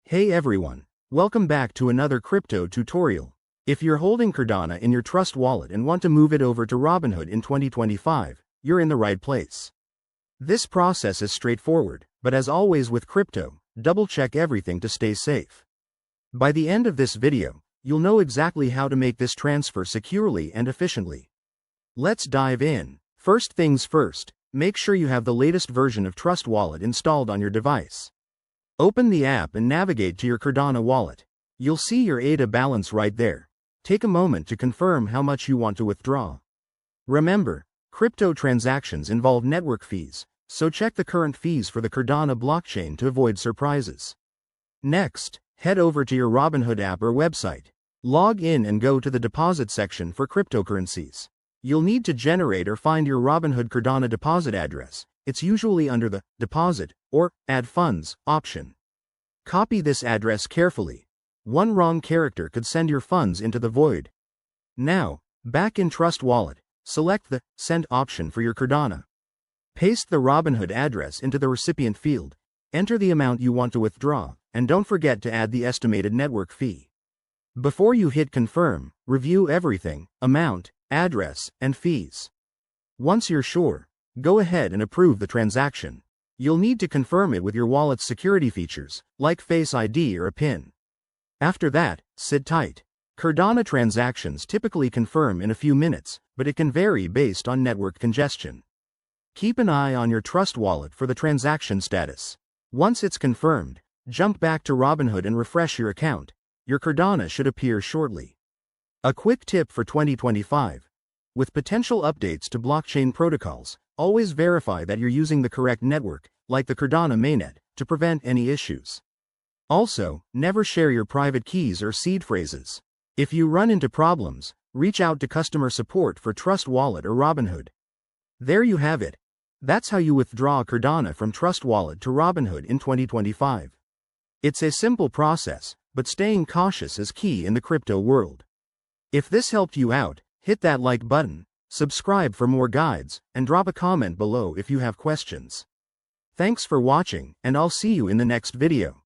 Hey everyone, welcome back to another crypto tutorial. If you're holding Cardano in your Trust wallet and want to move it over to Robinhood in 2025, you're in the right place. This process is straightforward, but as always with crypto, double-check everything to stay safe. By the end of this video, you'll know exactly how to make this transfer securely and efficiently. Let's dive in. First things first, make sure you have the latest version of Trust Wallet installed on your device. Open the app and navigate to your Cardano wallet. You'll see your ADA balance right there. Take a moment to confirm how much you want to withdraw. Remember, crypto transactions involve network fees, so check the current fees for the Cardano blockchain to avoid surprises. Next, head over to your Robinhood app or website. Log in and go to the deposit section for cryptocurrencies. You'll need to generate or find your Robinhood Cardano deposit address. It's usually under the Deposit or Add Funds option. Copy this address carefully. One wrong character could send your funds into the void. Now, back in Trust Wallet, select the Send option for your Cardano. Paste the Robinhood address into the recipient field, enter the amount you want to withdraw, and don't forget to add the estimated network fee. Before you hit Confirm, review everything: amount, address, and fees. Once you're sure, go ahead and approve the transaction. You'll need to confirm it with your wallet's security features, like Face ID or a PIN. After that, sit tight. Cardano transactions typically confirm in a few minutes, but it can vary based on network congestion. Keep an eye on your Trust wallet for the transaction status. Once it's confirmed, jump back to Robinhood and refresh your account. Your Cardano should appear shortly. A quick tip for 2025. With potential updates to blockchain protocols, always verify that you're using the correct network, like the Cardano mainnet, to prevent any issues. Also, never share your private keys or seed phrases. If you run into problems, reach out to customer support for Trust Wallet or Robinhood. There you have it. That's how you withdraw Cardano from Trust Wallet to Robinhood in 2025. It's a simple process, but staying cautious is key in the crypto world. If this helped you out, hit that like button, subscribe for more guides, and drop a comment below if you have questions. Thanks for watching, and I'll see you in the next video.